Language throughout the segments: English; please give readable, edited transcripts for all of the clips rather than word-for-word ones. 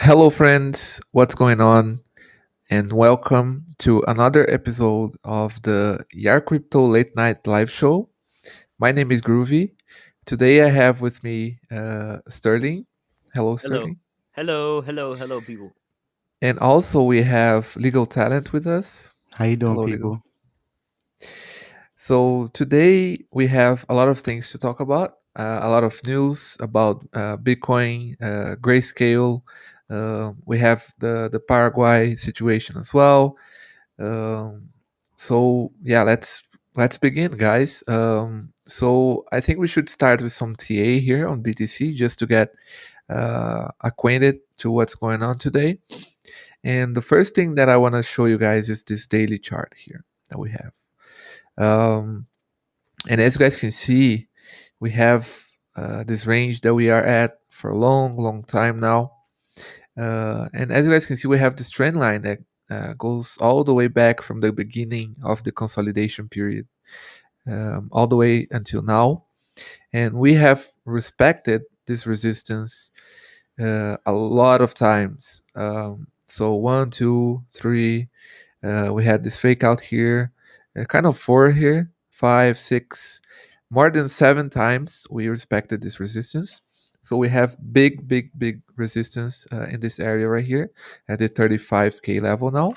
Hello, friends. What's going on? And welcome to another episode of the YarCrypto Late Night Live Show. My name is Groovy. Today I have with me Sterling. Hello, Hello. Sterling. Hello, people. And also we have Legal Talent with us. How you doing, Hello, Legal. people? So today we have a lot of things to talk about. A lot of news about Bitcoin, Grayscale. We have the Paraguay situation as well. Um, so yeah, let's begin, guys. So I think we should start with some TA here on BTC just to get acquainted to what's going on today. And the first thing that I want to show you guys is this daily chart here that we have. Um, and as you guys can see, we have this range that we are at for a long time now. And as you guys can see, we have this trend line that goes all the way back from the beginning of the consolidation period, all the way until now. And we have respected this resistance a lot of times. So one, two, three. We had this fake out here, kind of four here, five, six, more than seven times we respected this resistance. So we have big resistance in this area right here at the 35K level now.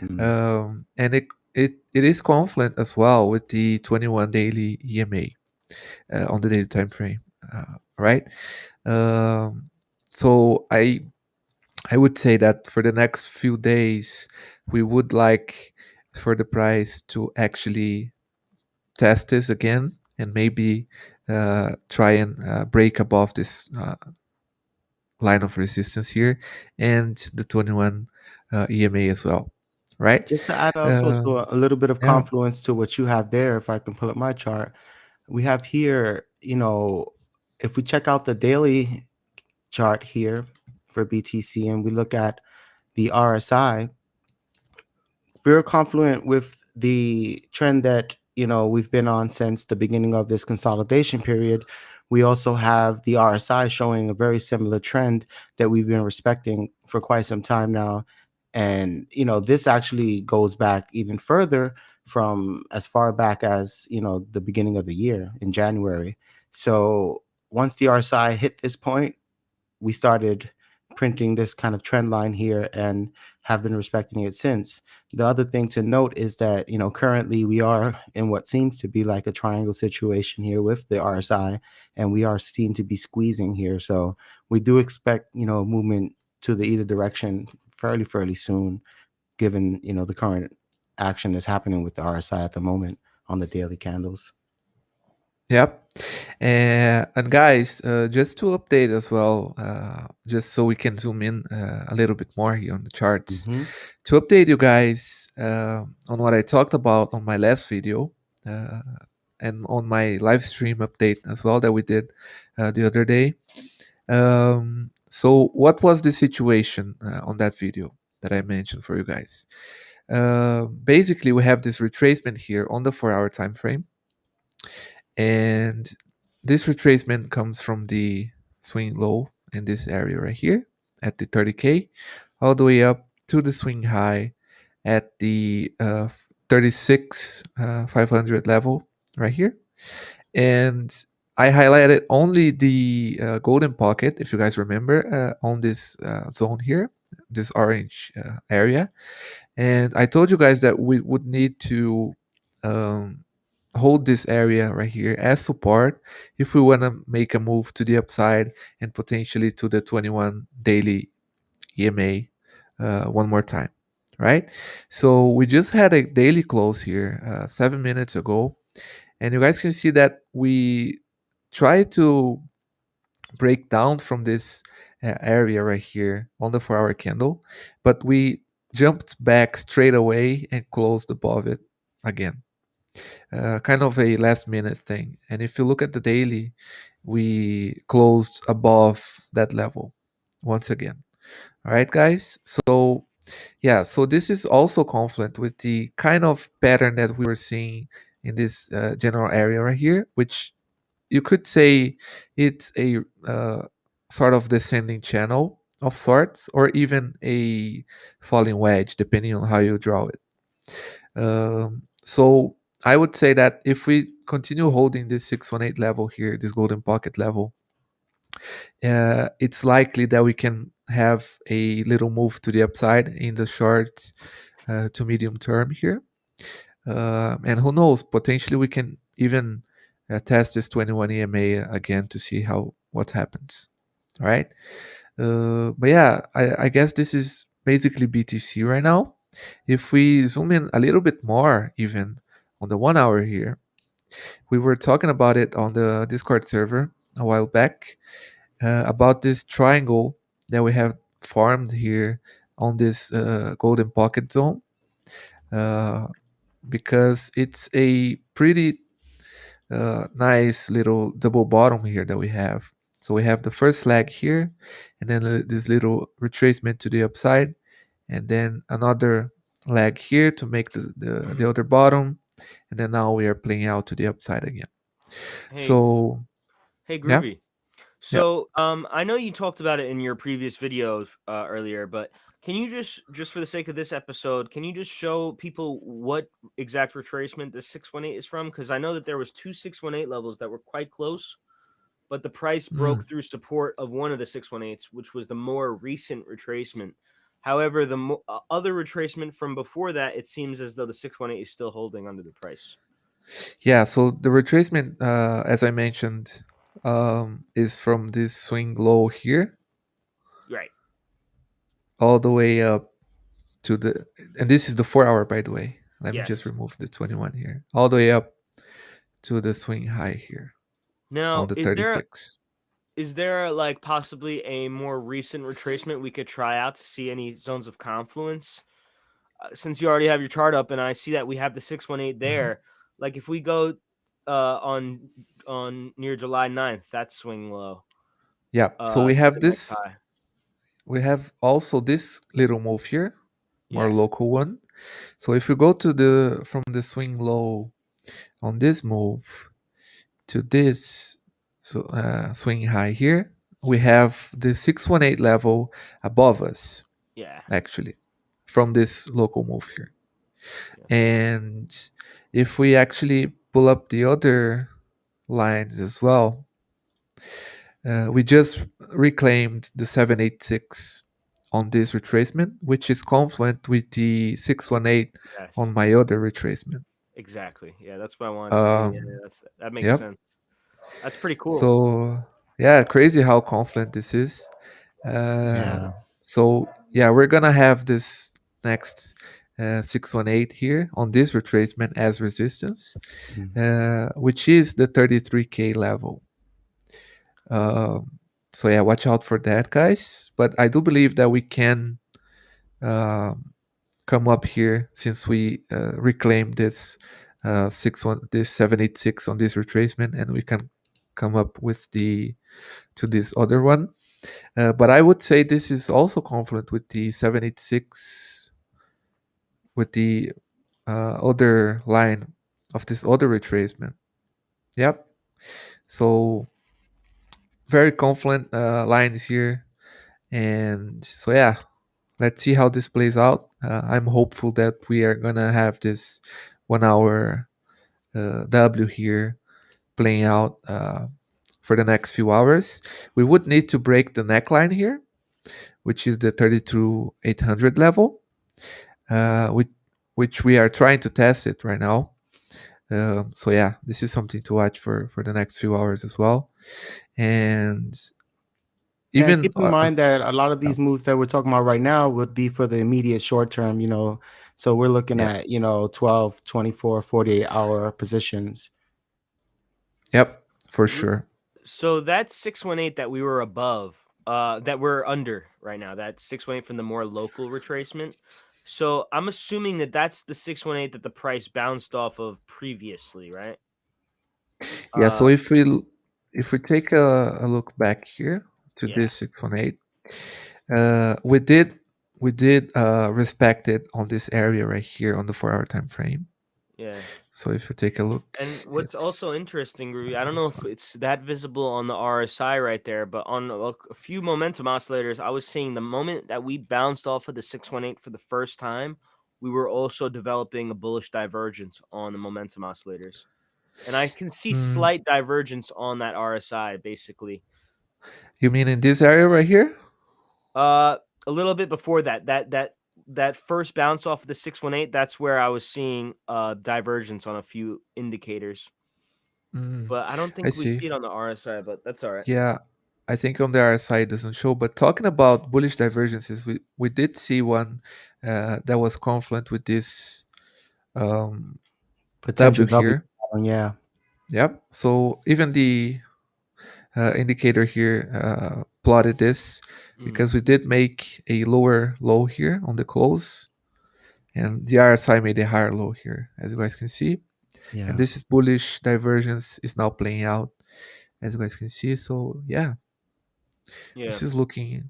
Mm. And it is confluent as well with the 21 daily EMA on the daily time frame, right? Um, so I would say that for the next few days, we would like for the price to actually test this again and maybe try and break above this line of resistance here and the 21 EMA as well, right? Just to add also Uh, to a little bit of yeah. confluence to what you have there, if I can pull up my chart, we have here, if we check out the daily chart here for BTC and we look at the RSI, we're confluent with the trend that we've been on since the beginning of this consolidation period. We also have the RSI showing a very similar trend that we've been respecting for quite some time now. And this actually goes back even further from as far back as the beginning of the year in January. So once the RSI hit this point, we started printing this kind of trend line here and have been respecting it since. The other thing to note is that, currently we are in what seems to be like a triangle situation here with the RSI, and we are seen to be squeezing here. So we do expect, movement to the either direction fairly soon, given, the current action that's happening with the RSI at the moment on the daily candles. Yep. And guys, just to update as well, just so we can zoom in a little bit more here on the charts, Mm-hmm. to update you guys on what I talked about on my last video uh, and on my live stream update as well that we did the other day. So, what was the situation on that video that I mentioned for you guys? Basically, we have this retracement here on the 4 hour time frame. And this retracement comes from the swing low in this area right here at the 30K, all the way up to the swing high at the 36 500 level right here. And I highlighted only the golden pocket, if you guys remember, on this zone here, this orange area. And I told you guys that we would need to um, hold this area right here as support if we want to make a move to the upside and potentially to the 21 daily EMA one more time, right? So we just had a daily close here 7 minutes ago, and you guys can see that we try to break down from this area right here on the 4 hour candle, but we jumped back straight away and closed above it again. Kind of a last minute thing. And if you look at the daily, we closed above that level once again. All right, guys. So, yeah, so this is also confluent with the kind of pattern that we were seeing in this general area right here, which you could say it's a sort of descending channel of sorts, or even a falling wedge, depending on how you draw it. So I would say that if we continue holding this 618 level here, this golden pocket level, it's likely that we can have a little move to the upside in the short to medium term here. And who knows, potentially we can even test this 21 EMA again to see what happens. All right. But yeah, I guess this is basically BTC right now. If we zoom in a little bit more, even on the 1 hour here, we were talking about it on the Discord server a while back about this triangle that we have formed here on this golden pocket zone, uh, because it's a pretty nice little double bottom here that we have. So we have the first leg here, and then this little retracement to the upside, and then another leg here to make the other bottom, and then now we are playing out to the upside again. Hey, So hey, yeah, Groovy. yeah. So, I know you talked about it in your previous videos earlier, but can you just for the sake of this episode, can you just show people what exact retracement the 618 is from? Because I know that there was two 618 levels that were quite close, but the price Mm. broke through support of one of the 618s, which was the more recent retracement. However, the other retracement from before that, it seems as though the 618 is still holding under the price. Yeah, so the retracement, as I mentioned, is from this swing low here Right. all the way up to and this is the 4 hour, by the way. Let me just Yes. remove the 21 here, all the way up to the swing high here on Now, the 36. is there like possibly a more recent retracement we could try out to see any zones of confluence? Since you already have your chart up, and I see that we have the 618 Mhm. there. Like if we go on near July 9th, that's swing low. Yeah, so we To have the next this. high. We have also this little move here, more Yeah. local one. So if you go to the from the swing low on this move to this swing high here, we have the 618 level above us, Yeah. actually, from this local move here. Yeah. And if we actually pull up the other lines as well, we just reclaimed the 786 on this retracement, which is confluent with the 618 Yes. on my other retracement. Exactly. Yeah, that's what I wanted to see. Yeah, Um, that makes yep. sense. That's pretty cool. So yeah, crazy how confluent this is. Uh, Yeah. so yeah, we're gonna have this next 618 here on this retracement as resistance, Mm. which is the 33K level. So yeah, watch out for that, guys. But I do believe that we can um, come up here since we reclaim this 786 on this retracement, and we can come up with the to this other one. But I would say this is also confluent with the 786 with the other line of this other retracement. Yep. So very confluent lines here, and so yeah, let's see how this plays out. I'm hopeful that we are gonna have this 1 hour W here playing out for the next few hours. We would need to break the neckline here, which is the 32,800 level, which we are trying to test it right now. So yeah, this is something to watch for the next few hours as well. And Yeah, even keep in mind that a lot of these moves that we're talking about right now would be for the immediate short term, So we're looking yeah, at, 12, 24, 48-hour positions. yep, for R- sure. So that's 618 that we were above, that we're under right now. That's 618 from the more local retracement. So I'm assuming that that's the 618 that the price bounced off of previously, right? Yeah, so Uh, if we take a look back here to yeah, this 618, we did respect it on this area right here on the 4 hour time frame. yeah, So if you take a look, And what's also it's interesting, Ruby, I don't know this if one. it's that visible on the RSI right there, but on a few momentum oscillators, I was seeing the moment that we bounced off of the 618 for the first time, we were also developing a bullish divergence on the momentum oscillators. And I can see Mm, slight divergence on that RSI, basically. you mean in this area right here? Uh, a little bit before that first bounce off of the 618, that's where I was seeing divergence on a few indicators. Mm, But I don't I think we see. see it on the RSI, but that's all right. Yeah, I think on the other side it doesn't show. But talking about bullish divergences, we did see one that was confluent with this um, W Potential W here. pattern, yeah. Yep. So even the indicator here plotted this Mhm. because we did make a lower low here on the close, and the RSI made a higher low here, as you guys can see. And Yeah. this is bullish divergence is now playing out, as you guys can see. So yeah, Yeah. this is looking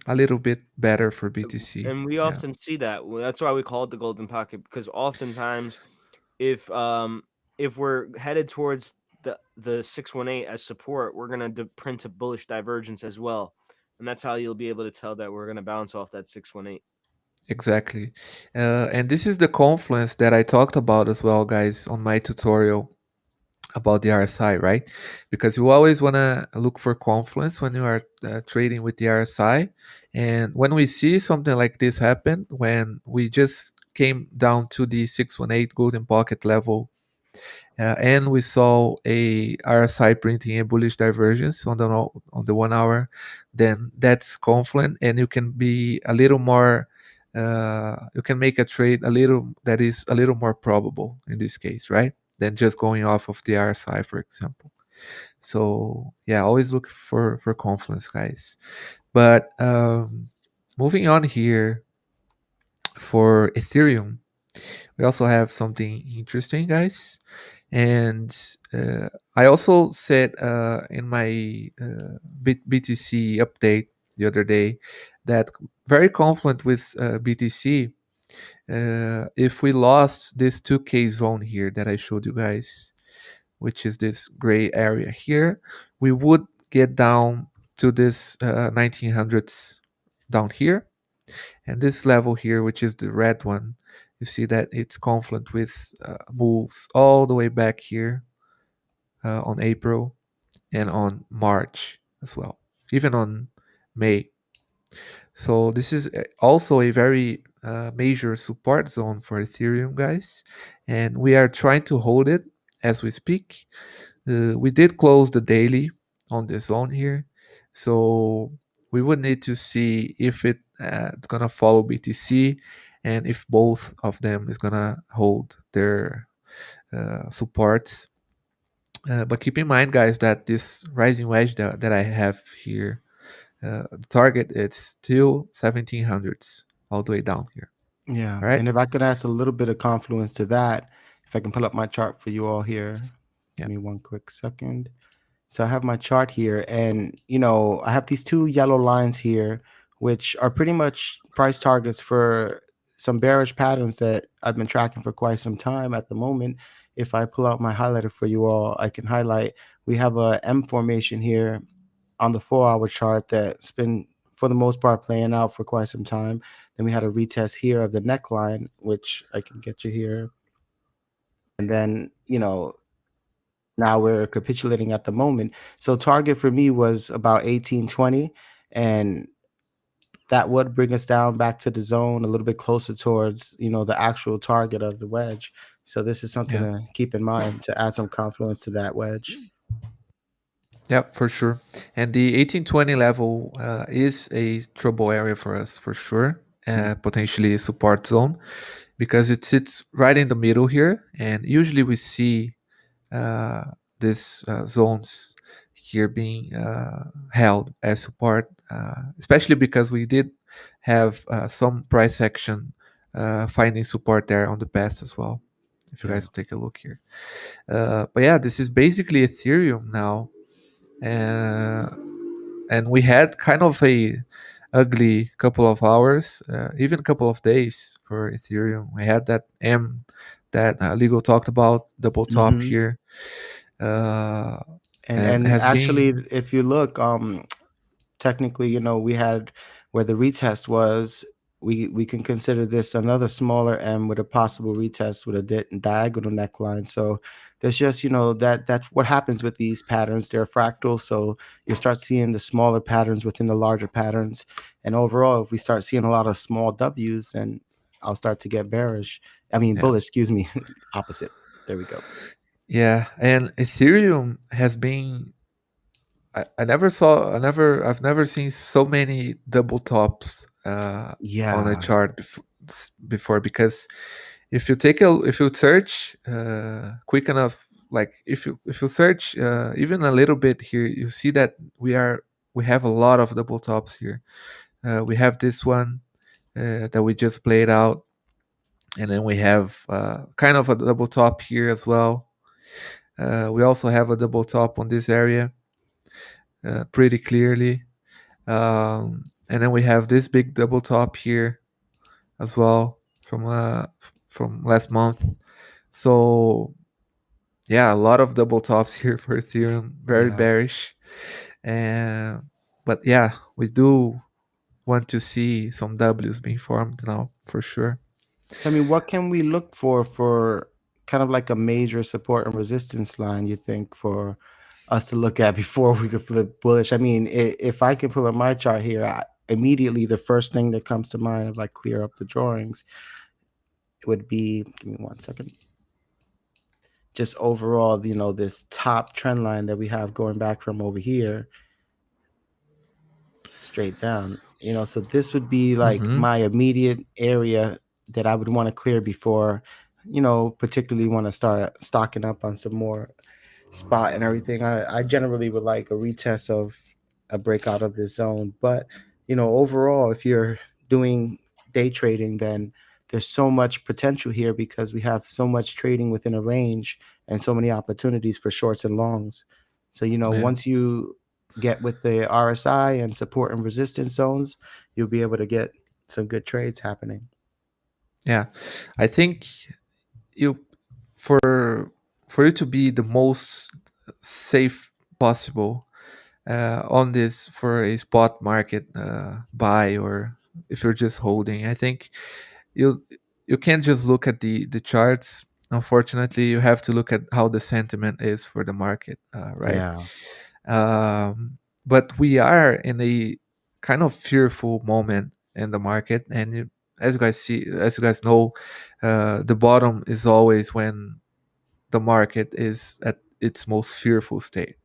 a little bit better for BTC. And we Yeah, often see that. Well, that's why we call it the golden pocket, because oftentimes if we're headed towards the 618 as support, we're going to print a bullish divergence as well. And that's how you'll be able to tell that we're going to bounce off that 618. exactly. And this is the confluence that I talked about as well, guys, on my tutorial about the RSI, right? Because you always want to look for confluence when you are trading with the RSI. And when we see something like this happen, when we just came down to the 618 golden pocket level, and we saw a RSI printing a bullish divergence on the 1 hour, then that's confluent, and you can be a little more. You can make a trade a little that is a little more probable in this case, right? Than just going off of the RSI, for example. So yeah, always look for confluence, guys. But moving on here for Ethereum, we also have something interesting, guys. And I also said in my BTC update the other day that very confident with BTC. If we lost this 2K zone here that I showed you guys, which is this gray area here, we would get down to this 1900s down here, and this level here, which is the red one, you see that it's confluent with moves all the way back here on April and on March as well, even on May. So this is also a very major support zone for Ethereum, guys, and we are trying to hold it as we speak. We did close the daily on this zone here, so we would need to see if it's gonna follow BTC and if both of them is gonna hold their supports. But keep in mind, guys, that this rising wedge that I have here, the target it's still 1700s all the way down here. Yeah. All right. And if I could add a little bit of confluence to that, if I can pull up my chart for you all here. Give Yeah. me one quick second. So I have my chart here, and I have these two yellow lines here, which are pretty much price targets for some bearish patterns that I've been tracking for quite some time at the moment. If I pull out my highlighter for you all, I can highlight. We have a M formation here on the 4-hour chart that's been, for the most part, playing out for quite some time. Then we had a retest here of the neckline, which I can get you here. And then, now we're capitulating at the moment. So target for me was about 1820, and that would bring us down back to the zone a little bit closer towards, the actual target of the wedge. So this is something Yeah. to keep in mind to add some confluence to that wedge. Yeah, for sure. And the 1820 level is a trouble area for us for sure. Mm. Potentially a support zone because it sits right in the middle here, and usually we see uh, these zones here being held as support, especially because we did have some price action finding support there on the past as well. If you Yeah. guys take a look here, but yeah, this is basically Ethereum now, uh, and we had kind of a ugly couple of hours, even couple of days for Ethereum. We had that M that Legal talked about, double top Mm-hmm. here, uh, and And has actually, been. if you look, technically, we had where the retest was. We can consider this another smaller M with a possible retest with a diagonal neckline. So there's just that's what happens with these patterns. They're fractal, so you start seeing the smaller patterns within the larger patterns. And overall, if we start seeing a lot of small W's, then I'll start to get bearish. I mean Yeah, bullish. Excuse me. Opposite. There we go. yeah, and Ethereum has been. I've never seen so many double tops on a Yeah. chart before, because if you search quick enough, like if you search even a little bit here, you see that we have a lot of double tops here. We have this one that we just played out, and then we have kind of a double top here as well. We also have a double top on this area pretty clearly. And then we have this big double top here as well from last month. So yeah, a lot of double tops here for Ethereum, very Yeah. bearish. And but yeah, we do want to see some W's being formed now for sure. So, I mean, what can we look for kind of like a major support and resistance line, you think, for us to look at before we could flip bullish? I mean, if I can pull up my chart here, immediately the first thing that comes to mind, if I clear up the drawings, it would be, give me 1 second, just overall, this top trend line that we have going back from over here straight down. So this would be like Hmm. my immediate area that I would want to clear before, particularly want to start stocking up on some more spot and everything. I generally would like a retest of a breakout of this zone. But, overall, if you're doing day trading, then there's so much potential here because we have so much trading within a range and so many opportunities for shorts and longs. So, Yeah, once you get with the RSI and support and resistance zones, you'll be able to get some good trades happening. yeah. I think you for for you to be the most safe possible on this for a spot market buy, or if you're just holding, I think you you can't just look at the charts. Unfortunately, you have to look at how the sentiment is for the market, right? Yeah. But we are in a kind of fearful moment in the market, and as you guys know, the bottom is always when the market is at its most fearful state,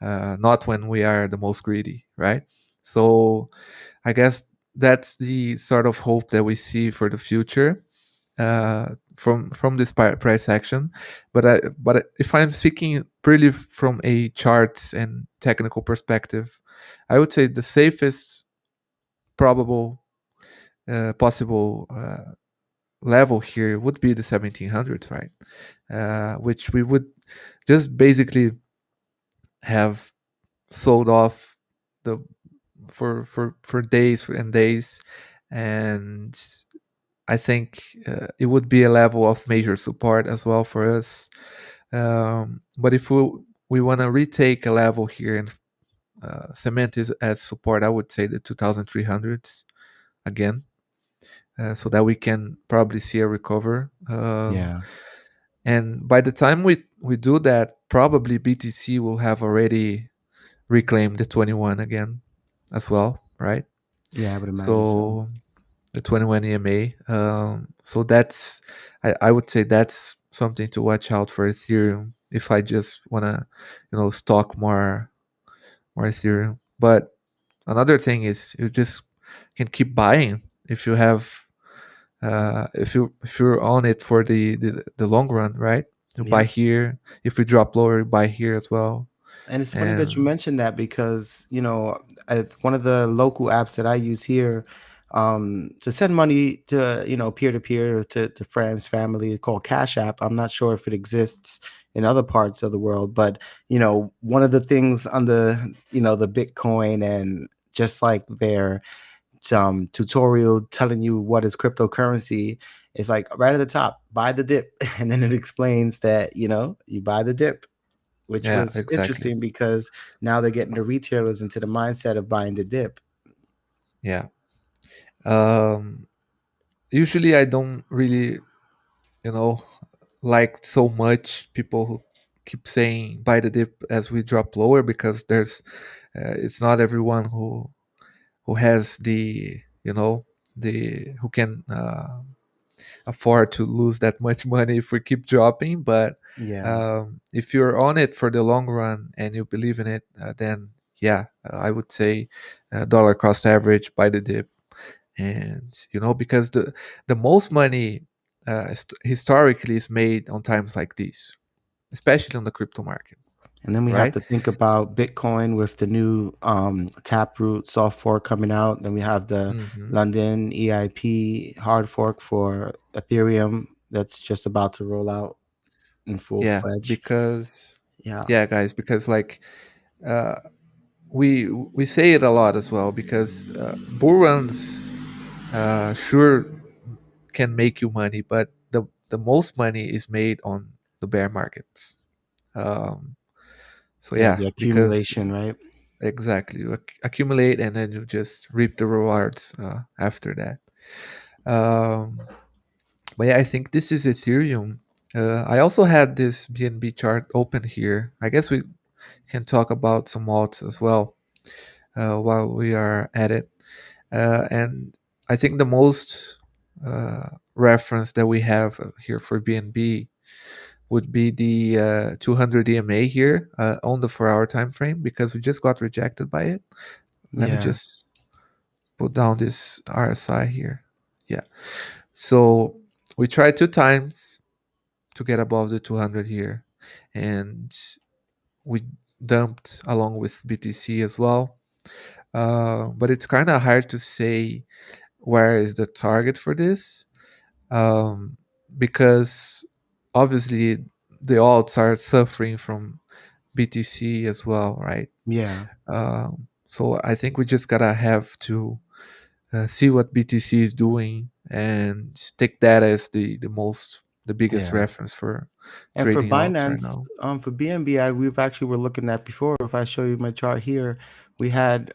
not when we are the most greedy, right? So I guess that's the sort of hope that we see for the future from this price action. But if I'm speaking purely from a charts and technical perspective, I would say the safest probable possible level here would be the 1700s, right? Which we would just basically have sold off the for days and days, and I think it would be a level of major support as well for us. But if we want to retake a level here and cement it as support, I would say the 2300s again, so that we can probably see a recover. Yeah. And by the time we do that, probably BTC will have already reclaimed the 21 again as well, right? Yeah, I would imagine so. So the 21 EMA. So that's I would say that's something to watch out for Ethereum if I just wanna stock more Ethereum. But another thing is you just can keep buying if you have if you're on it for the long run, right? You buy Yeah. here. If we drop lower, you buy here as well. And it's funny that you And mentioned that because, one of the local apps that I use here to send money to, peer to peer to friends, family, called Cash App. I'm not sure if it exists in other parts of the world, but, one of the things on the Bitcoin and just like their tutorial telling you what is cryptocurrency, It's like right at the top, buy the dip, and then it explains that you buy the dip, which Yeah, was exactly. interesting because now they're getting the retailers into the mindset of buying the dip. Yeah. Um, Usually I don't really, you know, like so much people who keep saying buy the dip as we drop lower, because it's not everyone who has the, the who can afford to lose that much money if we keep dropping. But Yeah. if you're on it for the long run and you believe in it, then yeah, I would say dollar cost average, buy the dip. And because the most money historically is made on times like these, especially on the crypto market, And then we have right? to think about Bitcoin with the new Taproot soft fork coming out. Then we have the Hmm. London EIP hard fork for Ethereum that's just about to roll out in full Yeah, fledged. because Yeah. yeah, guys, because like uh, we say it a lot as well, because bull runs sure can make you money, but the most money is made on the bear markets. Um, so Yeah, yeah, the because accumulation, right? exactly, you accumulate and then you just reap the rewards after that. But yeah, I think this is Ethereum. I also had this BNB chart open here. I guess we can talk about some alts as well while we are at it. And I think the most reference that we have here for BNB would be the 200 EMA here on the 4-hour time frame, because we just got rejected by it. Let me Yeah. just put down this RSI here. Yeah. So we tried 2 times to get above the 200 here, and we dumped along with BTC as well. But it's kind of hard to say where is the target for this, um, because obviously the alts are suffering from BTC as well, right? Yeah. So I think we just gotta have to see what BTC is doing and take that as the biggest Yeah. reference for And for trading alts right Binance, now. for BNB, we've actually were looking at before. If I show you my chart here, we had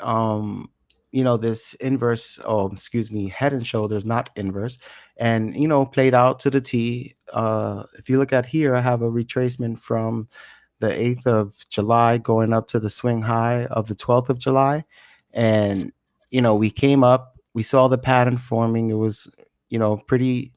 this inverse, oh excuse me, head and shoulders, not inverse, and played out to the T. If you look at here, I have a retracement from the 8th of July going up to the swing high of the 12th of July. And we came up, we saw the pattern forming. It was pretty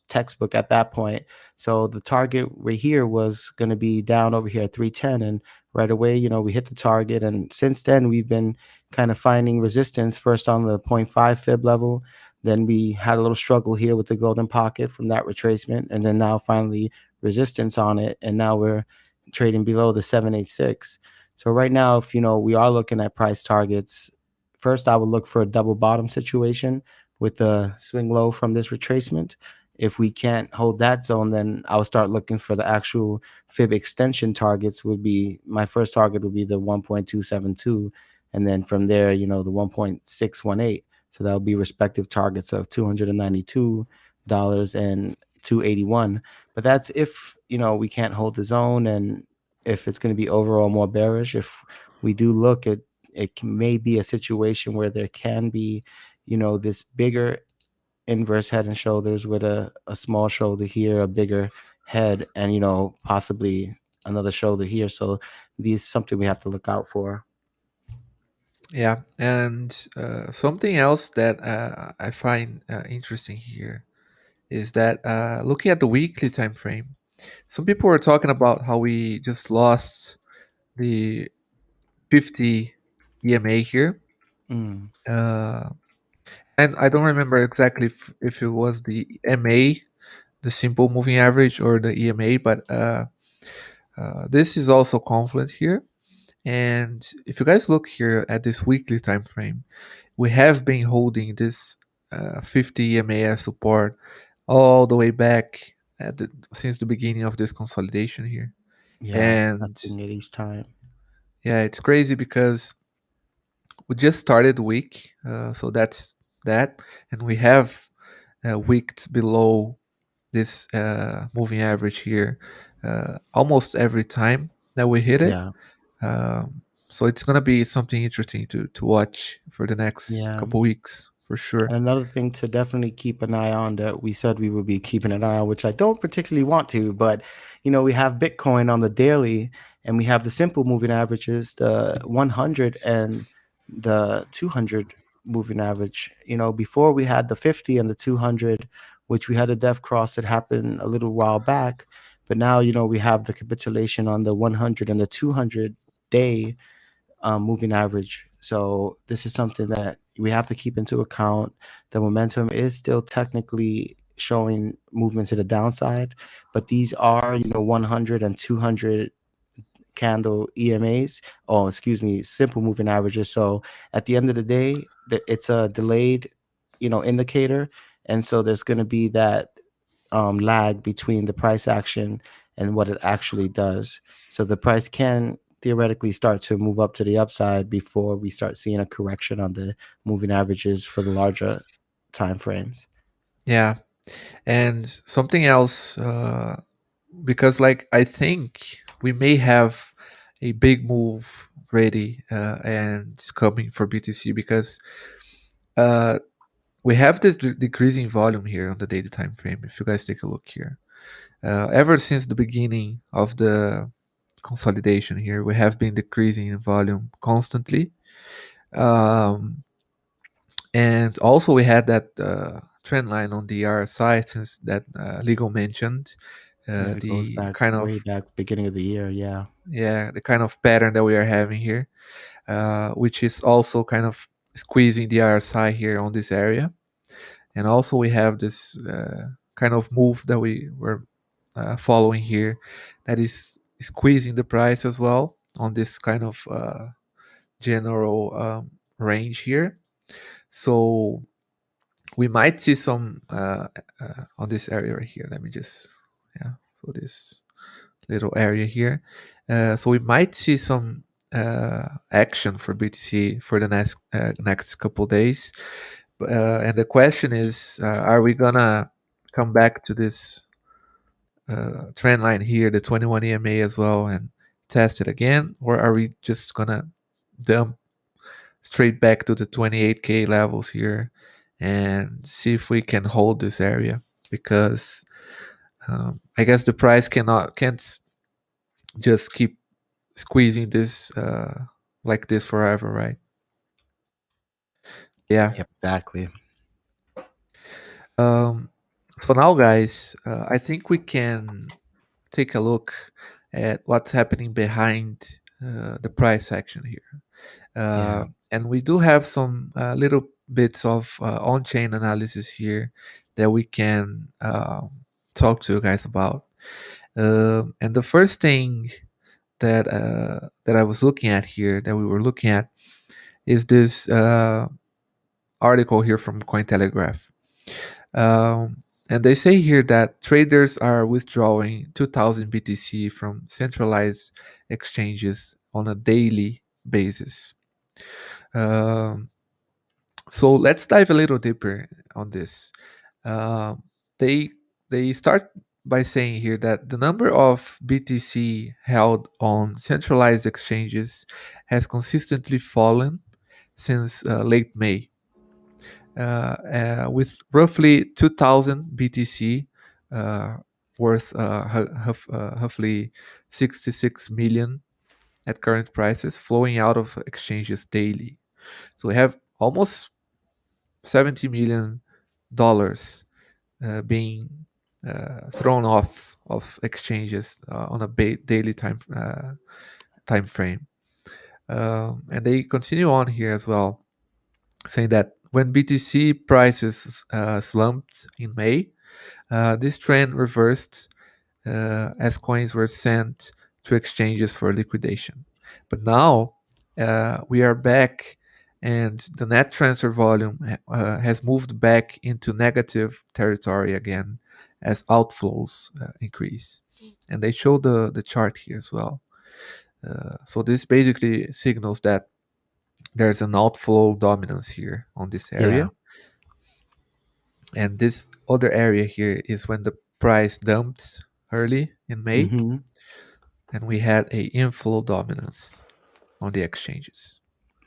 textbook at that point. So the target right here was going to be down over here at 310. And right away, we hit the target. And since then, we've been kind of finding resistance first on the zero point 0.5 fib level. Then we had a little struggle here with the golden pocket from that retracement. And then now finally resistance on it. And now we're trading below the 786. So right now, if we are looking at price targets, first I would look for a double bottom situation with the swing low from this retracement. If we can't hold that zone, then I'll start looking for the actual fib extension targets. Would be my first target would be the 1.272, and then from there, the 1.618. So that would be respective targets of $292 and 281. But that's if we can't hold the zone, and if it's going to be overall more bearish. If we do look at it, may be a situation where there can be this bigger inverse head and shoulders with a small shoulder here, a bigger head, and possibly another shoulder here. So these something we have to look out for. Yeah, and something else that I find interesting here is that looking at the weekly time frame, some people were talking about how we just lost the 50 EMA here. Mm, Uh, and I don't remember exactly if it was the MA, the simple moving average, or the EMA, but this is also confluent here. And if you guys look here at this weekly time frame, we have been holding this 50 EMA as support all the way back since the beginning of this consolidation here. yeah, And testing it each time. yeah, it's crazy because we just started the week, so that's that, and we have wicked below this moving average here almost every time that we hit it. Yeah. So it's gonna be something interesting to watch for the next Yeah. couple weeks for sure. And another thing to definitely keep an eye on that we said we would be keeping an eye on, which I don't particularly want to, but we have Bitcoin on the daily, and we have the simple moving averages, the 100 and the 200 moving average. Before we had the 50 and the 200, which we had the death cross that happened a little while back, but now we have the capitulation on the 100 and the 200 day moving average. So this is something that we have to keep into account. The momentum is still technically showing movement to the downside, but these are 100 and 200 candle EMAs. Oh, excuse me, simple moving averages. So at the end of the day, it's a delayed, indicator, and so there's going to be that lag between the price action and what it actually does. So the price can theoretically start to move up to the upside before we start seeing a correction on the moving averages for the larger time frames. Yeah, and something else, because like I think we may have a big move ready and coming for BTC because uh, we have this decreasing volume here on the daily time frame. If you guys take a look here, ever since the beginning of the consolidation here, we have been decreasing in volume constantly. Um, and also we had that trend line on the RSI since that legal mentioned Yeah, it goes the back kind way of back beginning of the year. Yeah. the kind of pattern that we are having here, which is also kind of squeezing the RSI here on this area. And also we have this kind of move that we were following here that is squeezing the price as well on this kind of general range here. So we might see some on this area right here. Let me just, yeah, so this little area here. So we might see some action for BTC for the next couple days. And the question is, are we gonna come back to this trend line here, the 21 EMA as well, and test it again, or are we just gonna dump straight back to the 28K levels here and see if we can hold this area? Because I guess the price can't just keep squeezing this like this forever, right? Yeah. Yep, exactly. Um, so now, guys, I think we can take a look at what's happening behind the price action here. Yeah. And we do have some little bits of on-chain analysis here that we can talk to you guys about. And the first thing that I was looking at here, that we were looking at, is this article here from Cointelegraph. And they say here that traders are withdrawing 2,000 BTC from centralized exchanges on a daily basis. Um, so let's dive a little deeper on this. Um, they they start by saying here that the number of BTC held on centralized exchanges has consistently fallen since late May, with roughly 2,000 BTC uh, worth roughly 66 million at current prices flowing out of exchanges daily. So we have almost $70 million being thrown off of exchanges on a daily time frame. And they continue on here as well, saying that when BTC prices slumped in May, this trend reversed as coins were sent to exchanges for liquidation. But now we are back, and the net transfer volume has moved back into negative territory again as outflows increase. And they show the chart here as well. So this basically signals that there's an outflow dominance here on this Yeah. area. And this other area here is when the price dumped early in May, Mm-hmm. and we had a inflow dominance on the exchanges.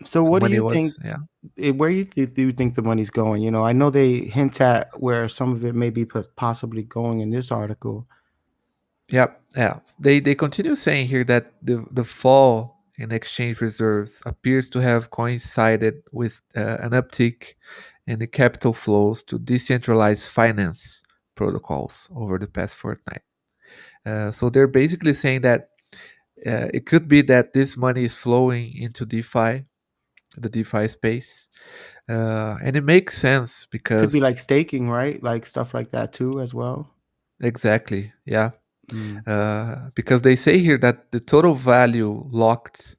So So what do money you think? was, yeah. Where do you think the money's going? You know, I know they hint at where some of it may be possibly going in this article. Yeah, yeah. They continue saying here that the fall in exchange reserves appears to have coincided with an uptick in the capital flows to decentralized finance protocols over the past fortnight. So they're basically saying that it could be that this money is flowing into DeFi, the DeFi space, and it makes sense Could be because like staking, right? Like stuff like that too, as well. exactly, yeah. Mm. Because they say here that the total value locked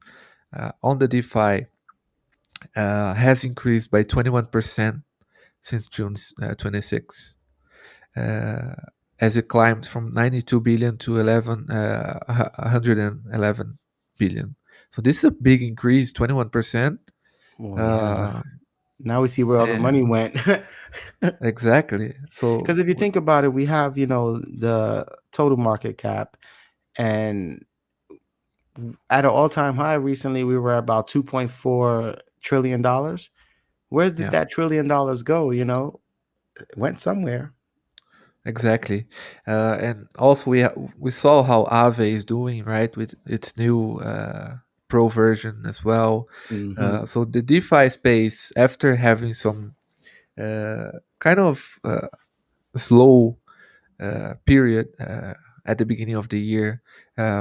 on the DeFi has increased by 21% since June 26, uh, as it climbed from 92 billion to 111 billion. So this is a big increase, 21%. Well, yeah. Uh, Now we see where all the money and went. exactly. Because So if you think about it, we have, you know, the total market cap, and at an all-time high recently, we were at about $2.4 trillion. Where did yeah, that $1 trillion go? You know, it went somewhere. exactly. And also we saw how Aave is doing, right, with its new Pro version as well. Hmm. So the DeFi space, after having some kind of slow period at the beginning of the year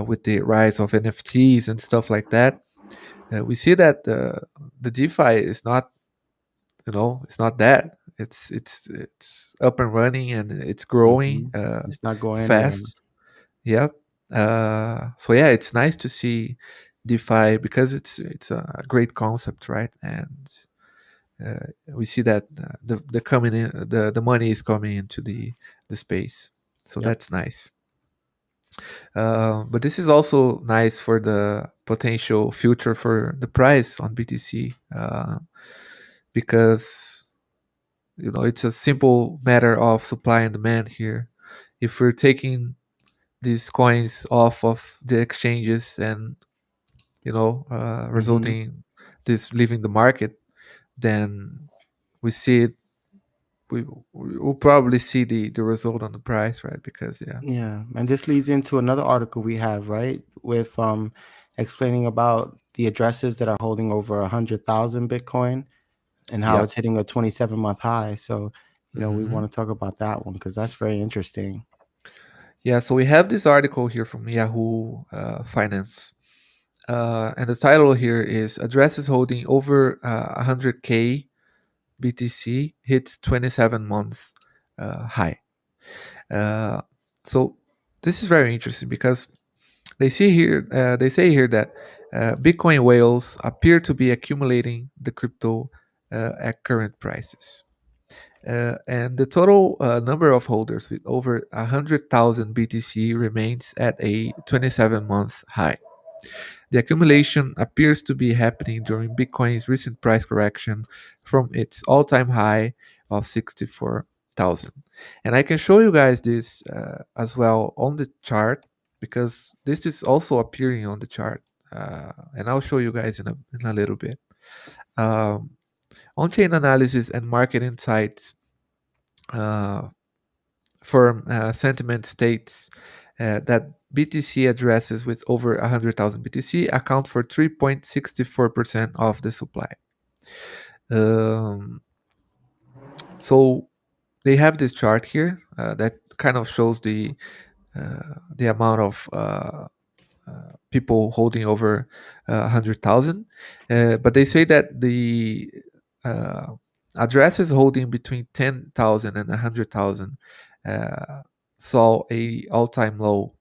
with the rise of NFTs and stuff like that, we see that the DeFi is not, it's not that. It's up and running and it's growing Hmm. It's not going anywhere. fast. Yep. So yeah, it's nice to see DeFi because it's a great concept, right? And we see that the coming in the money is coming into the space, so Yep. that's nice. But this is also nice for the potential future for the price on BTC, because it's a simple matter of supply and demand here. If we're taking these coins off of the exchanges and Hmm. resulting this leaving the market, then we see it. We'll probably see the result on the price, right? Because yeah, Yeah, and this leads into another article we have, right, with explaining about the addresses that are holding over 100,000 Bitcoin and how yep. it's hitting a 27-month high. So, you know, we Hmm. want to talk about that one because that's very interesting. Yeah, so we have this article here from Yahoo Finance, and the title here is "Addresses Holding Over 100K BTC Hits 27 Months High." Uh, so this is very interesting because they say here that Bitcoin whales appear to be accumulating the crypto at current prices. And the total number of holders with over 100,000 BTC remains at a 27-month high. The accumulation appears to be happening during Bitcoin's recent price correction from its all time high of 64,000. And I can show you guys this as well on the chart because this is also appearing on the chart. And I'll show you guys in a little bit. Um, On chain analysis and market insights uh, firm Sentiment states that BTC addresses with over 100,000 BTC account for 3.64% of the supply. Um, so they have this chart here that kind of shows the amount of people holding over 100,000, but they say that the uh, addresses holding between 10,000 and 100,000 saw a all-time low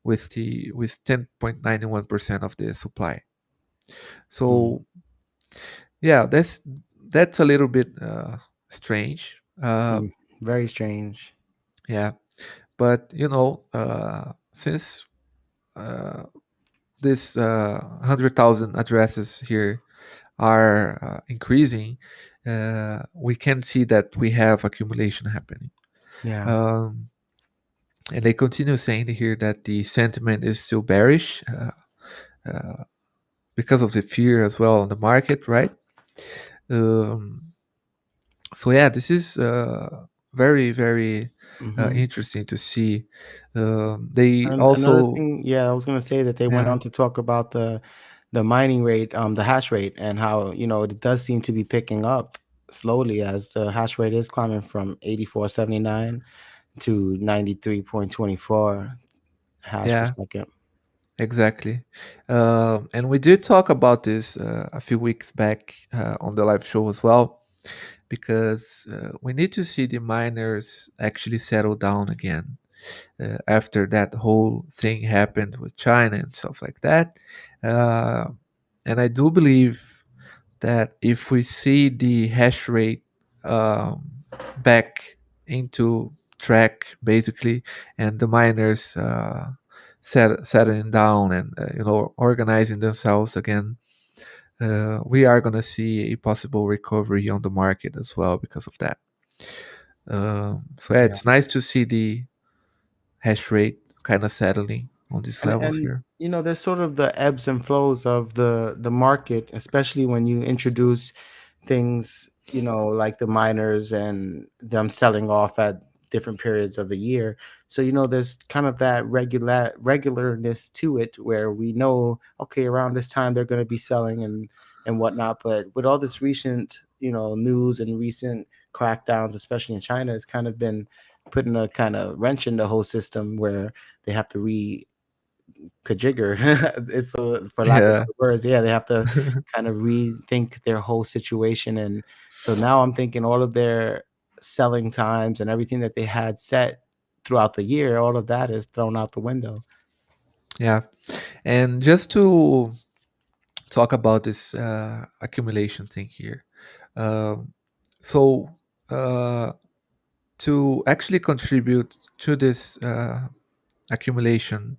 with 10.91% of the supply. Mm, So yeah, that's a little bit strange. mm, very strange. Yeah, but since uh, this 100,000 addresses here are increasing, we can see that we have accumulation happening. Yeah. Um, and they continue saying here that the sentiment is still bearish uh, because of the fear as well on the market, right? Um, so yeah, this is very very Hmm. interesting to see. They And another also, thing, yeah, I was gonna say that they went yeah, on to talk about the mining rate, the hash rate, and how, it does seem to be picking up slowly as the hash rate is climbing from 84.79 to 93.24 hash per yeah, second. exactly. And we did talk about this a few weeks back on the live show as well, because we need to see the miners actually settle down again after that whole thing happened with China and stuff like that. Uh, and I do believe that if we see the hash rate um, back into track, basically, and the miners settling down and organizing themselves again, we are going to see a possible recovery on the market as well because of that. So yeah, Yeah. it's nice to see the hash rate kind of settling on these levels And here. there's sort of the ebbs and flows of the market, especially when you introduce things, like the miners and them selling off at different periods of the year. So, there's kind of that regularness to it where we know, okay, around this time they're going to be selling and whatnot. But with all this recent, news and recent crackdowns, especially in China, it's kind of been putting a kind of wrench in the whole system where they have to kajigger. It's for lack of Yeah, other words. Yeah, they have to kind of rethink their whole situation. And so now I'm thinking all of their selling times and everything that they had set throughout the year, all of that is thrown out the window. yeah. And just to talk about this accumulation thing here. Um, so, uh, to actually contribute to this accumulation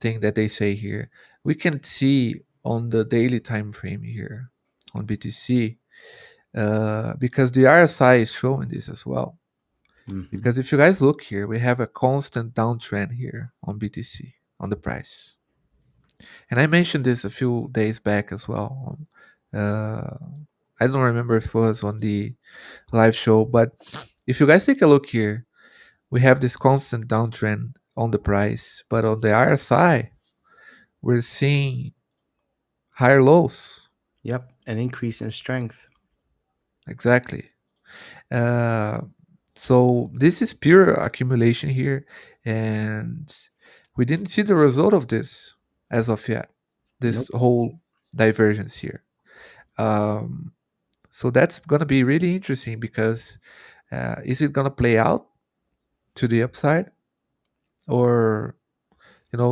thing that they say here, we can see on the daily time frame here on BTC, because the RSI is showing this as well. Hmm. Because if you guys look here, we have a constant downtrend here on BTC on the price. And I mentioned this a few days back as well. Uh, I don't remember if it was on the live show, but if you guys take a look here, we have this constant downtrend on the price, but on the RSI, we're seeing higher lows. Yep, an increase in strength. Exactly. Uh, so this is pure accumulation here, and we didn't see the result of this as of yet. This Nope. whole divergence here. Um, so that's gonna be really interesting because is it gonna play out to the upside, or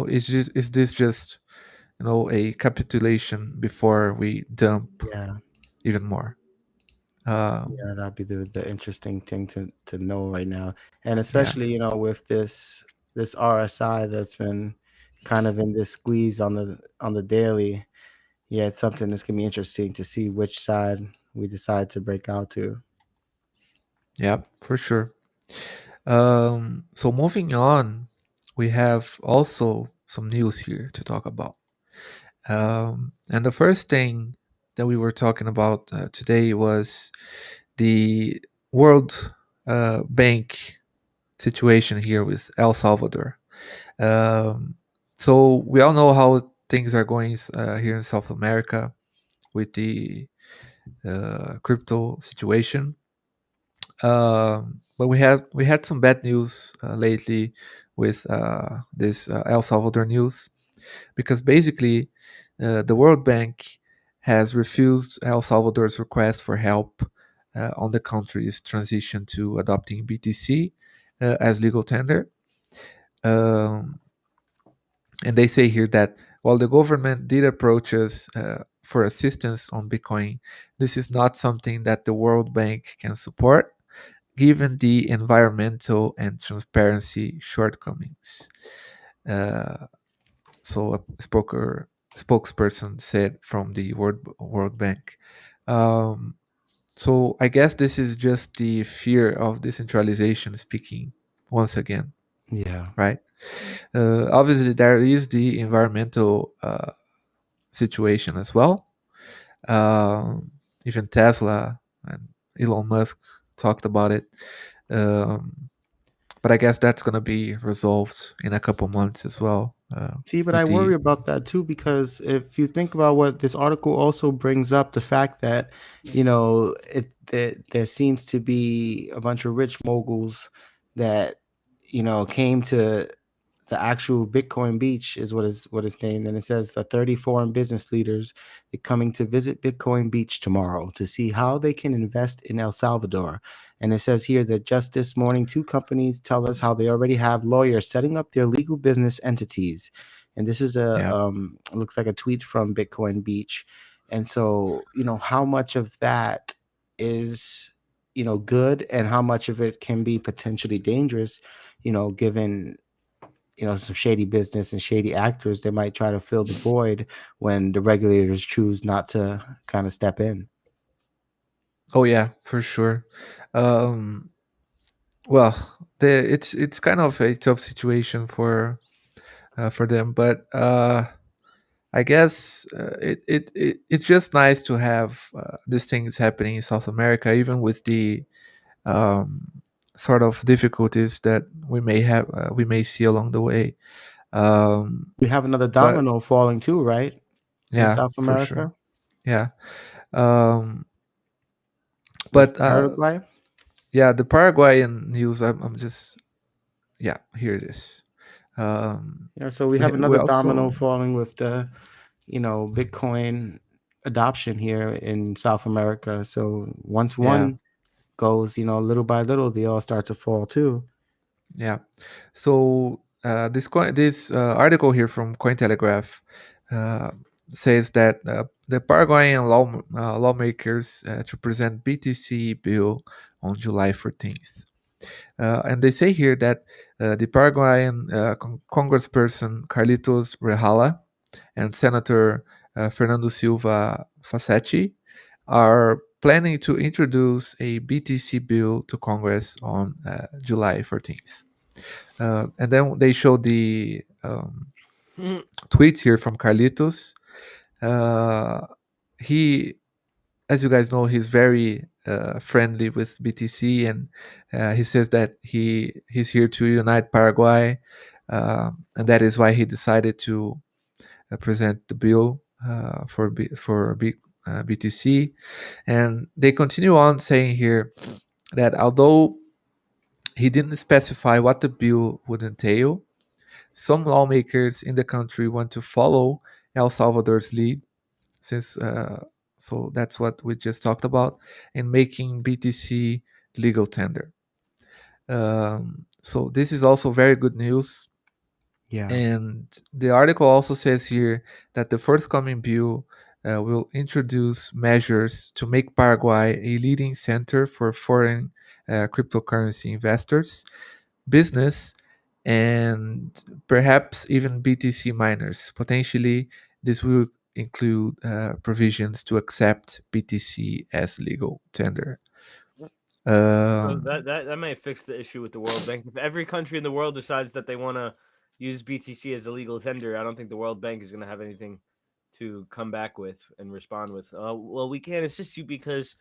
is this just a capitulation before we dump Yeah. even more? Um, Yeah, that'd be the interesting thing to know right now. And yeah, especially, with this RSI that's been kind of in this squeeze on the daily. Yeah, it's something that's gonna be interesting to see which side we decide to break out to. yeah, for sure. So moving on, we have also some news here to talk about. And the first thing that we were talking about today was the World Bank situation here with El Salvador. Um, so we all know how things are going here in South America with the crypto situation. But we had some bad news lately with this El Salvador news, because basically the World Bank has refused El Salvador's request for help on the country's transition to adopting BTC as legal tender. Um, and they say here that while the government did approach us for assistance on Bitcoin, this is not something that the World Bank can support given the environmental and transparency shortcomings. Uh, so a spokesperson said from the World Bank. Um, So I guess this is just the fear of decentralization speaking once again, Yeah. right? Obviously, there is the environmental situation as well. Um, Even Tesla and Elon Musk talked about it. Um, but I guess that's going to be resolved in a couple months as well. See, but I With worry the about that too, because if you think about what this article also brings up, the fact that, there seems to be a bunch of rich moguls that, came to the actual Bitcoin beach is what is named, and it says 30 foreign business leaders are coming to visit Bitcoin Beach tomorrow to see how they can invest in El Salvador. And it says here that just this morning, two companies tell us how they already have lawyers setting up their legal business entities. And this is yeah. looks like a tweet from Bitcoin Beach. And so, how much of that is, good, and how much of it can be potentially dangerous, given some shady business and shady actors that might try to fill the void when the regulators choose not to kind of step in. Oh yeah, for sure. Um, well, it's kind of a tough situation for them, but I guess it's just nice to have these things happening in South America, even with the um, sort of difficulties that we may see along the way. Um, We have another but domino falling too, right? In yeah, South for sure. America Yeah. Um, with but Paraguay. yeah, the Paraguayan news. I'm just yeah. Here it is. Um, So we have we another also domino falling with the, Bitcoin adoption here in South America. So once yeah. one goes, little by little, they all start to fall too. Yeah. So this article here from Cointelegraph uh, says that the Paraguayan lawmakers to present BTC bill on July 14th. And they say here that the Paraguayan Congressperson Carlitos Rejala and Senator Fernando Silva Facchetti are planning to introduce a BTC bill to Congress on July 14th. And then they show the tweets here from Carlitos. Uh, he, as you guys know, he's very friendly with BTC, and he says that he's here to unite Paraguay, and that is why he decided to present the bill for BTC. And they continue on saying here that although he didn't specify what the bill would entail, some lawmakers in the country want to follow El Salvador's lead, since so that's what we just talked about, in making BTC legal tender. So this is also very good news. Yeah. And the article also says here that the forthcoming bill will introduce measures to make Paraguay a leading center for foreign cryptocurrency investors, business, and perhaps even BTC miners. Potentially, this will include provisions to accept BTC as legal tender. So Um, that might fix the issue with the World Bank. If every country in the world decides that they want to use BTC as a legal tender, I don't think the World Bank is going to have anything to come back with and respond with. Well, we can't assist you because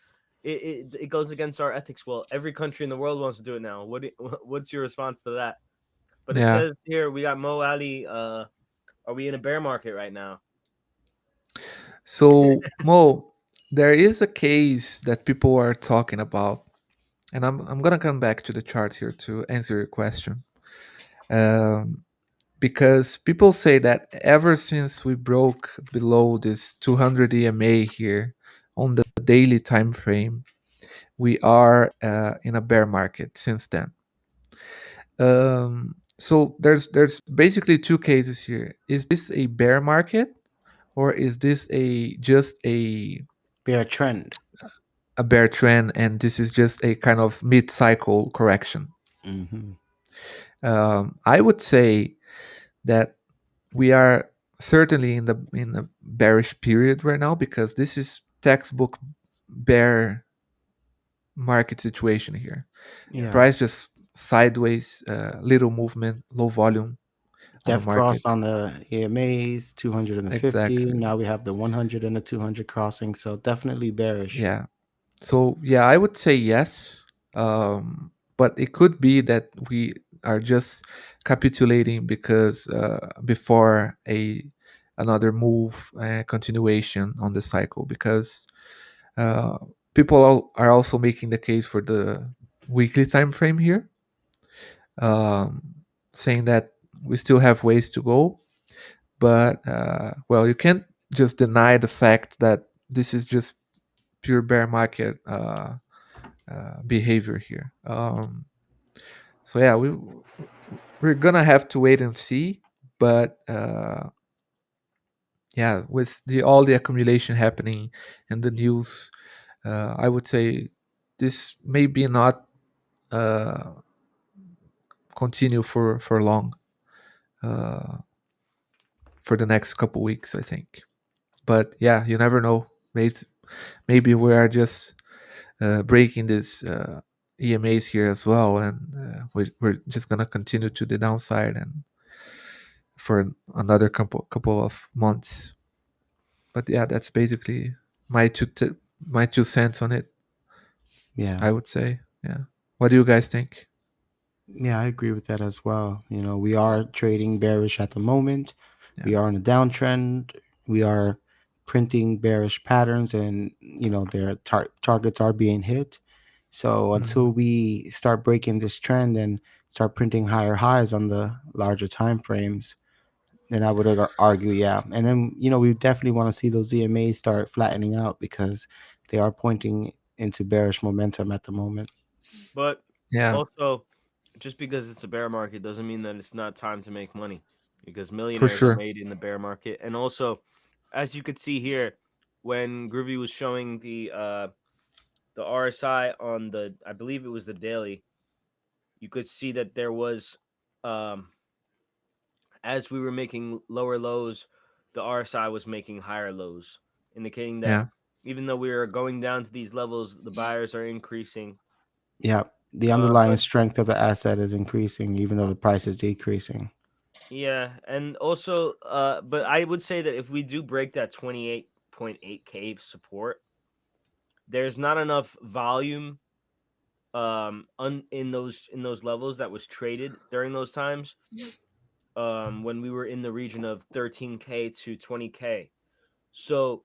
it goes against our ethics. Well, every country in the world wants to do it now. What's your response to that? But it yeah. says here we got Mo Ali. Are we in a bear market right now? So, Mo, there is a case that people are talking about, and I'm gonna come back to the chart here to answer your question. Um, because people say that ever since we broke below this 200 EMA here on the daily time frame, we are in a bear market since then. So there's basically two cases here. Is this a bear market, or is this a just Bear trend. a bear trend, and this is just a kind of mid-cycle correction? Hmm. I would say that we are certainly in the bearish period right now, because this is textbook bear market situation here. Yeah. Yeah. Price just sideways, little movement, low volume on the Def market. cross on the EMAs, 250. Exactly. Now we have the 100 and the 200 crossing. So definitely bearish. Yeah. So yeah, I would say yes. But it could be that we are just capitulating because before a another move continuation on the cycle, because uh, people are also making the case for the weekly time frame here, um, saying that we still have ways to go. But well, you can't just deny the fact that this is just pure bear market behavior here. So yeah, we're gonna have to wait and see. But yeah, with the all the accumulation happening in the news, I would say this may be not uh, continue for long, uh, for the next couple weeks, I think. But yeah, you never know. Maybe we are just breaking this EMAs here as well, and we're just gonna continue to the downside and for another couple of months. But yeah, that's basically my my 2 cents on it. Yeah. I would say, yeah. What do you guys think? Yeah, I agree with that as well. We are trading bearish at the moment. Yeah. We are on a downtrend. We are printing bearish patterns, and their targets are being hit. So until Mhm. we start breaking this trend and start printing higher highs on the larger time frames, then I would argue, yeah. And then we definitely want to see those EMAs start flattening out because they are pointing into bearish momentum at the moment. But Yeah, also, just because it's a bear market doesn't mean that it's not time to make money, because for millionaires are sure. made in the bear market. And also, as you could see here, when Groovy was showing the RSI on the, I believe it was the daily, you could see that there was, um as we were making lower lows, the RSI was making higher lows, indicating that Yeah, even though we are going down to these levels, the buyers are increasing. Yeah, the underlying But strength of the asset is increasing, even though the price is decreasing. yeah, and also, but I would say that if we do break that 28.8K support, there's not enough volume in those levels that was traded during those times, when we were in the region of 13K to 20K. So,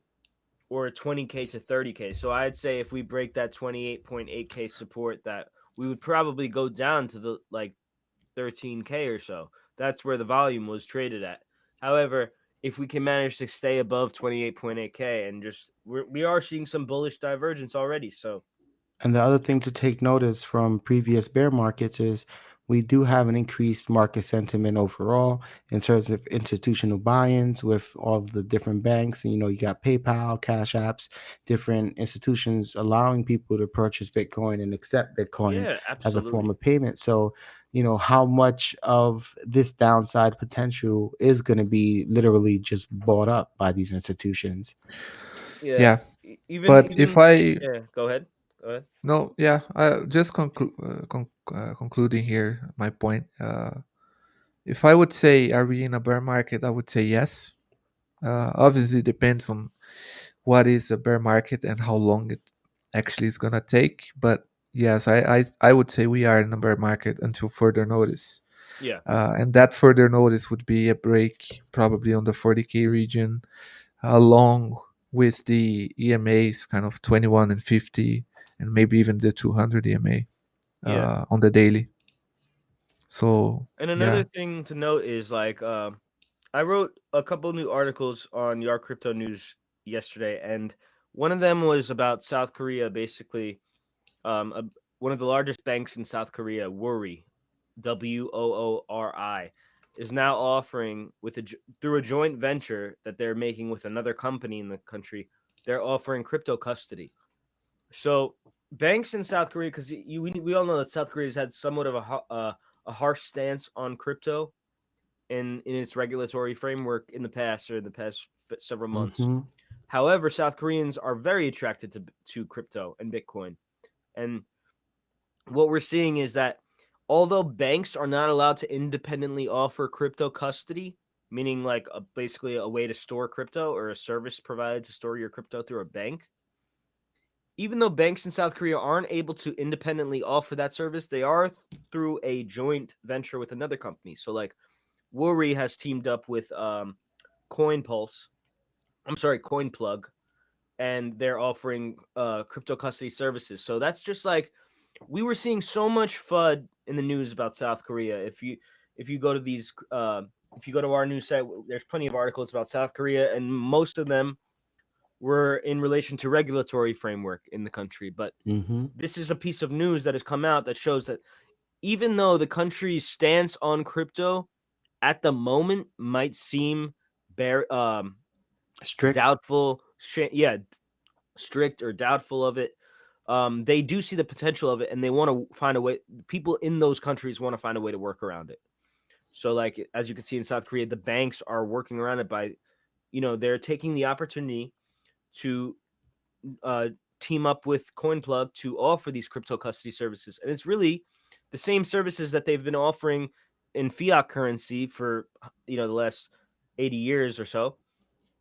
or 20K to 30K. So I'd say if we break that 28.8K support, that we would probably go down to the like 13K or so. That's where the volume was traded at. However, if we can manage to stay above 28.8K and just we are seeing some bullish divergence already. So And the other thing to take notice from previous bear markets is we do have an increased market sentiment overall in terms of institutional buy-ins with all of the different banks. And, you got PayPal, Cash Apps, different institutions allowing people to purchase Bitcoin and accept Bitcoin yeah, as a form absolutely. of payment. So, how much of this downside potential is going to be literally just bought up by these institutions? Yeah. yeah. Even But if even I yeah, go ahead. Go ahead. no, yeah, just concluding here my point. If I would say, are we in a bear market? I would say yes. Obviously, it depends on what is a bear market and how long it actually is gonna take. But yes, I would say we are in a bear market until further notice. Yeah. And that further notice would be a break probably on the 40K region, along with the EMAs, kind of 21 and 50, and maybe even the 200 EMA Yeah. on the daily. So And another yeah, thing to note is like I wrote a couple new articles on YarCrypto News yesterday, and one of them was about South Korea. Basically, a, one of the largest banks in South Korea, Woori, WOORI, is now offering through a joint venture that they're making with another company in the country. They're offering crypto custody. So banks in South Korea, because we all know that South Korea has had somewhat of a harsh stance on crypto in its regulatory framework in the past or the past several months. Hmm. However, South Koreans are very attracted to crypto and Bitcoin. And what we're seeing is that although banks are not allowed to independently offer crypto custody, meaning like basically a way to store crypto or a service provided to store your crypto through a bank, even though banks in South Korea aren't able to independently offer that service, they are through a joint venture with another company. So like Worry has teamed up with CoinPlug, and they're offering crypto custody services. So that's just like we were seeing so much FUD in the news about South Korea. If you go to these if you go to our news site, there's plenty of articles about South Korea, and most of them were in relation to regulatory framework in the country. But Mm-hmm. this is a piece of news that has come out that shows that even though the country's stance on crypto at the moment might seem Strict. doubtful, strict or doubtful of it, they do see the potential of it, and they want to find a way. People in those countries want to find a way to work around it. So, like as you can see in South Korea, the banks are working around it by, they're taking the opportunity to uh, team up with CoinPlug to offer these crypto custody services, and it's really the same services that they've been offering in fiat currency for the last 80 years or so,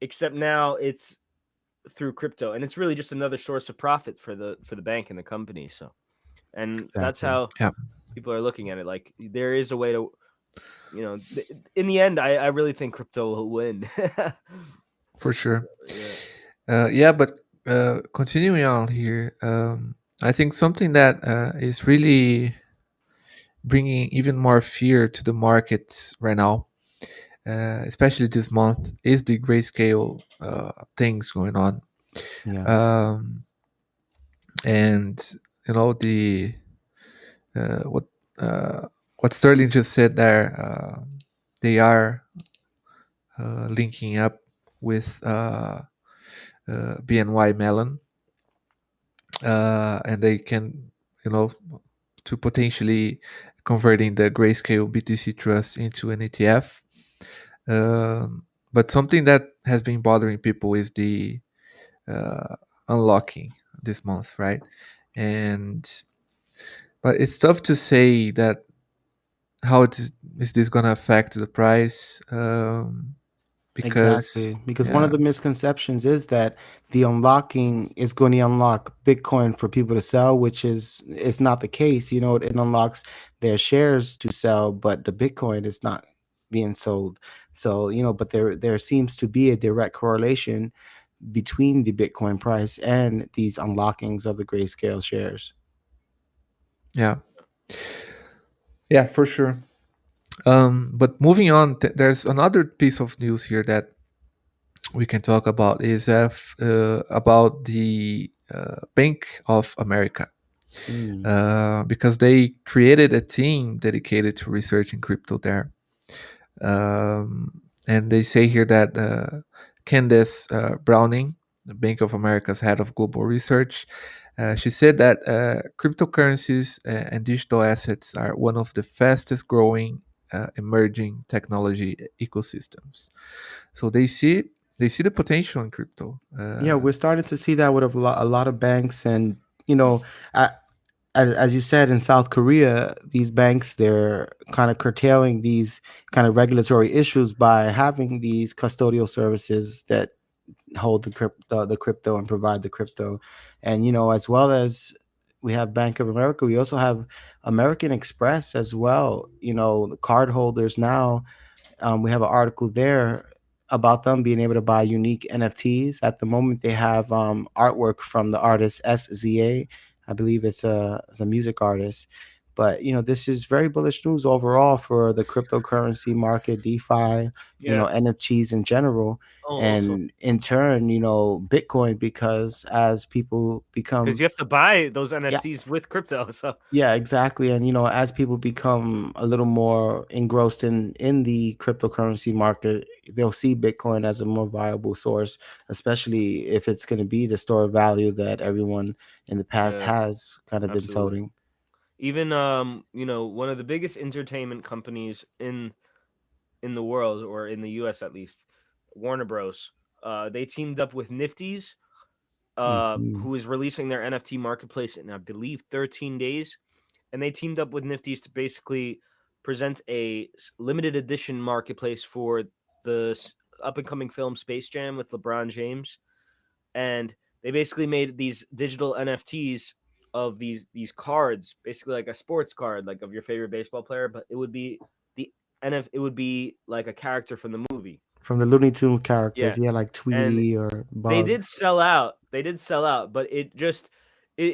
except now it's through crypto, and it's really just another source of profit for the bank and the company. So, and that's Exactly. how Yeah, people are looking at it. Like there is a way to, in the end, I really think crypto will win. for sure. Yeah. Yeah, but continuing on here, I think something that is really bringing even more fear to the markets right now, especially this month, is the grayscale things going on. Yeah. Um, and the uh, what uh, what Sterling just said there, they are linking up with BNY Mellon, and they can, to potentially converting the Grayscale BTC Trust into an ETF. But something that has been bothering people is the uh, unlocking this month, right? And but it's tough to say that how is this going to affect the price, because Exactly, because one of yeah, the misconceptions is that the unlocking is going to unlock Bitcoin for people to sell, which is not the case. It unlocks their shares to sell, but the Bitcoin is not being sold. So, but there seems to be a direct correlation between the Bitcoin price and these unlockings of the Grayscale shares. yeah, yeah, for sure. But moving on, there's another piece of news here that we can talk about is about the Bank of America, Mm. because they created a team dedicated to researching crypto there. And they say here that Candace Browning, the Bank of America's head of global research, she said that cryptocurrencies and digital assets are one of the fastest growing emerging technology ecosystems. So they see the potential in crypto. Yeah, we're starting to see that with a lot of banks, and you know, I, as you said, in South Korea, these banks, they're kind of curtailing these kind of regulatory issues by having these custodial services that hold the crypto and provide the crypto. And as well as we have Bank of America, we also have American Express as well. The card holders now, we have an article there about them being able to buy unique NFTs. At the moment, they have artwork from the artist SZA. I believe it's a music artist. But this is very bullish news overall for the cryptocurrency market, DeFi, Yeah. NFTs in general, Also, and in turn, Bitcoin, because as people because become, you have to buy those yeah, NFTs with crypto. So yeah, exactly. And as people become a little more engrossed in the cryptocurrency market, they'll see Bitcoin as a more viable source, especially if it's going to be the store of value that everyone in the past yeah, has kind of been absolutely. toting. Even one of the biggest entertainment companies in the world, or in the US at least, Warner Bros. They teamed up with Nifty's Mhm. who is releasing their NFT marketplace in, I believe, 13 days. And they teamed up with Nifty's to basically present a limited edition marketplace for the up and coming film Space Jam with LeBron James. And they basically made these digital NFTs of these cards, basically like a sports card, like of your favorite baseball player, but it would be the it would be like a character from the movie. From the Looney Tunes characters, Yeah. yeah, like And Tweety or they did Bugs. sell out. They did sell out, but it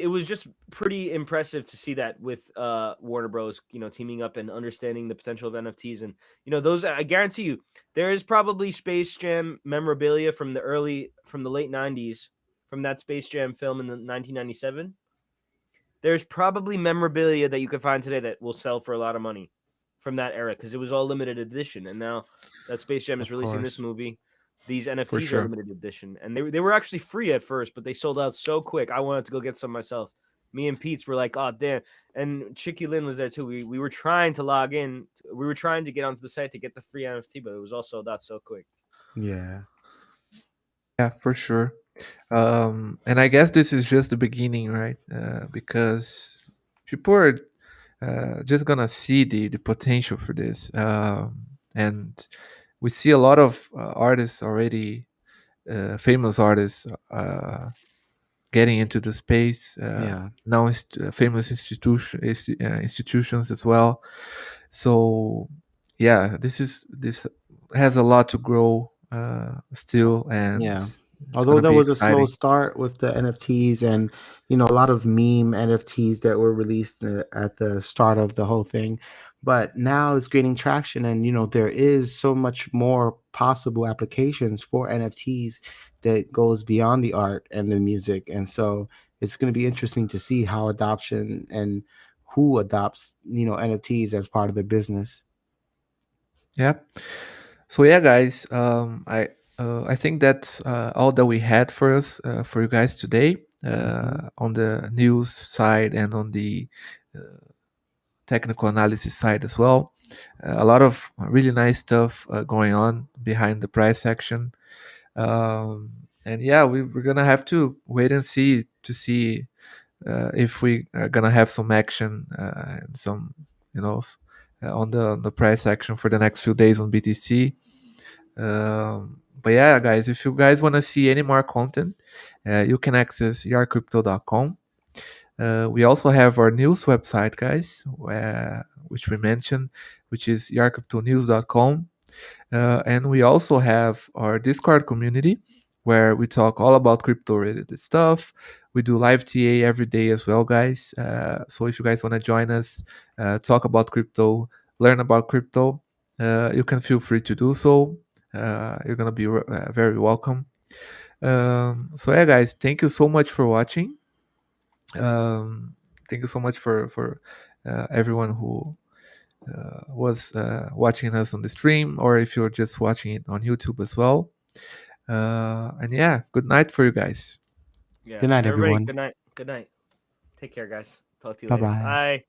was just pretty impressive to see that with Warner Bros. Teaming up and understanding the potential of NFTs, and those. I guarantee you, there is probably Space Jam memorabilia from the late '90s, from that Space Jam film in the 1997. There's probably memorabilia that you could find today that will sell for a lot of money from that era because it was all limited edition, and now that Space Jam is Of releasing this course, movie, these for NFTs are sure. limited edition, and they were actually free at first, but they sold out so quick. I wanted to go get some myself. Me and Pete's were like, "Oh damn!" And Chicky Lynn was there too. We were trying to log in. We were trying to get onto the site to get the free NFT, but it was all sold out so quick. Yeah. Yeah, for sure. And I guess this is just the beginning, right? Because people are just gonna see the potential for this, and we see a lot of artists already, famous artists, getting into the space. Yeah. Now, famous institutions as well. So, yeah, this has a lot to grow still, and Yeah. it's Although gonna there be was a slow exciting. start with the NFTs and a lot of meme NFTs that were released at the start of the whole thing, but now it's gaining traction and there is so much more possible applications for NFTs that goes beyond the art and the music. And so it's going to be interesting to see how adoption and who adopts NFTs as part of their business. Yeah. So yeah, guys, I think that's all that we had for us for you guys today, Hmm. on the news side and on the uh, technical analysis side as well. A lot of really nice stuff going on behind the price section. And yeah, we're gonna have to wait and see to see if we are gonna have some action and some, on the price action for the next few days on BTC. But yeah, guys, if you guys want to see any more content, you can access yarcrypto.com. We also have our news website, guys, which we mentioned, which is yarcryptonews.com. And we also have our Discord community where we talk all about crypto related stuff. We do live TA every day as well, guys. So if you guys want to join us, talk about crypto, learn about crypto, you can feel free to do so. You're going to be very welcome. So, yeah, guys, thank you so much for watching. Thank you so much for everyone who was watching us on the stream, or if you're just watching it on YouTube as well. And yeah, good night for you guys. Yeah, Good night, everybody. everyone. Good night. Good night. Take care, guys. Talk to you Bye later. bye. Bye.